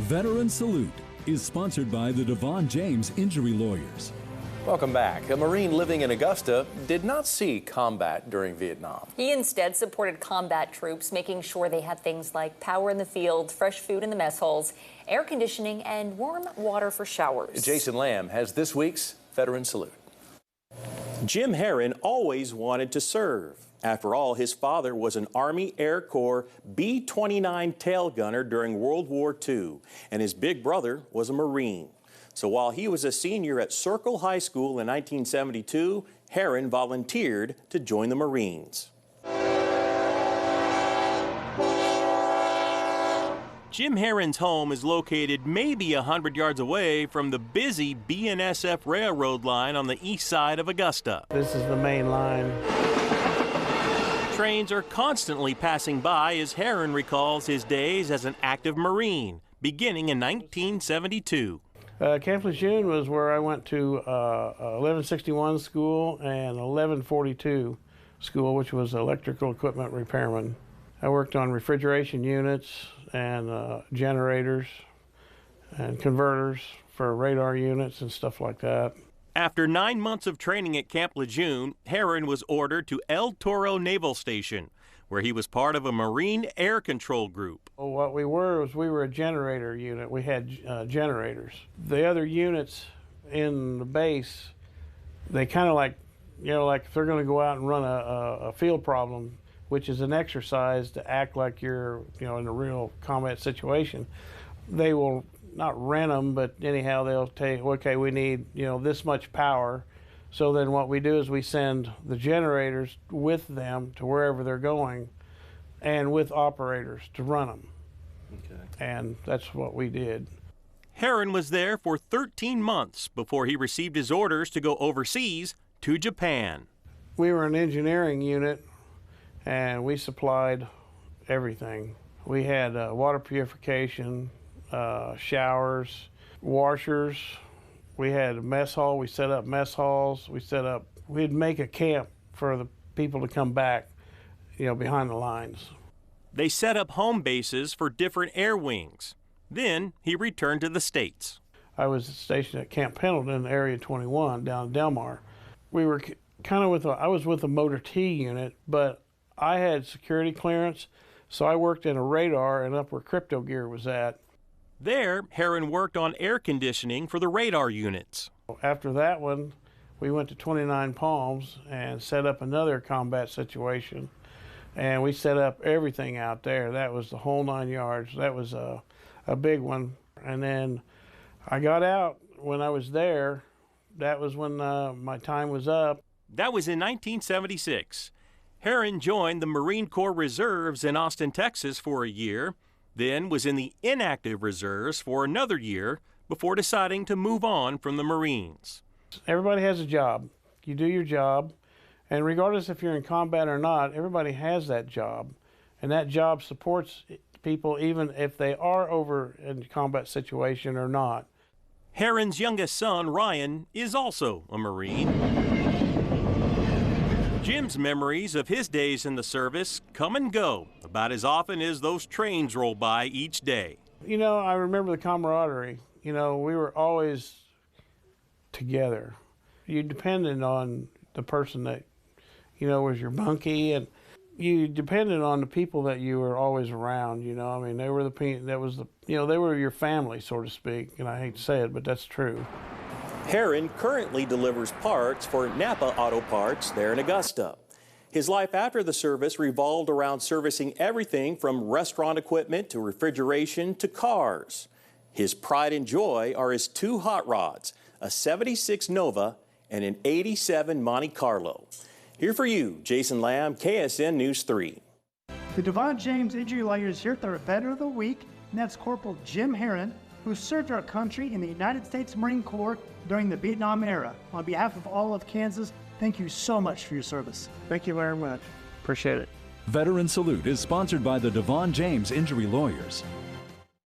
Veteran Salute is sponsored by the Devon James Injury Lawyers. Welcome back. A Marine living in Augusta did not see combat during Vietnam. He instead supported combat troops, making sure they had things like power in the field, fresh food in the mess halls, air conditioning, and warm water for showers. Jason Lamb has this week's Veteran Salute. Jim Herron always wanted to serve. After all, his father was an Army Air Corps B-29 tail gunner during World War II, and his big brother was a Marine. So while he was a senior at Circle High School in 1972, Herron volunteered to join the Marines. Jim Herron's home is located maybe 100 yards away from the busy BNSF railroad line on the east side of Augusta. This is the main line. Trains are constantly passing by as Herron recalls his days as an active Marine, beginning in 1972. Camp Lejeune was where I went to 1161 school and 1142 school, which was electrical equipment repairman. I worked on refrigeration units and generators and converters for radar units and stuff like that. After 9 months of training at Camp Lejeune, Herron was ordered to El Toro Naval Station, where he was part of a Marine air control group. Well, what we were a generator unit. We had generators. The other units in the base, they kind of like if they're going to go out and run a field problem, which is an exercise to act like you're, in a real combat situation, they will not rent them, but anyhow, they'll take, okay, we need, this much power. So then what we do is we send the generators with them to wherever they're going and with operators to run them. Okay. And that's what we did. Herron was there for 13 months before he received his orders to go overseas to Japan. We were an engineering unit and we supplied everything. We had water purification, showers, washers. We had a mess hall. We set up mess halls. We'd make a camp for the people to come back, behind the lines. They set up home bases for different air wings. Then he returned to the States. I was stationed at Camp Pendleton, Area 21, down in Delmar. We were kind of I was with a Motor T unit, but I had security clearance, so I worked in a radar and up where crypto gear was at. There, Herron worked on air conditioning for the radar units. After that one, we went to 29 Palms and set up another combat situation. And we set up everything out there. That was the whole 9 yards. That was a big one. And then I got out when I was there. That was when my time was up. That was in 1976. Herron joined the Marine Corps Reserves in Austin, Texas for a year, then was in the inactive reserves for another year before deciding to move on from the Marines. Everybody has a job. You do your job, and regardless if you're in combat or not, everybody has that job, and that job supports people even if they are over in a combat situation or not. Herron's youngest son, Ryan, is also a Marine. Jim's memories of his days in the service come and go about as often as those trains roll by each day. I remember the camaraderie. We were always together. You depended on the person that, was your bunkie, and you depended on the people that you were always around. They were they were your family, so to speak, and I hate to say it, but that's true. Herron currently delivers parts for Napa Auto Parts there in Augusta. His life after the service revolved around servicing everything from restaurant equipment to refrigeration to cars. His pride and joy are his two hot rods, a 76 Nova and an 87 Monte Carlo. Here for you, Jason Lamb, KSN News 3. The Devon James Injury Lawyers here with our Veteran of the Week, and that's Corporal Jim Herron, who served our country in the United States Marine Corps during the Vietnam era. On behalf of all of Kansas, thank you so much for your service. Thank you very much. Appreciate it. Veteran Salute is sponsored by the Devon James Injury Lawyers.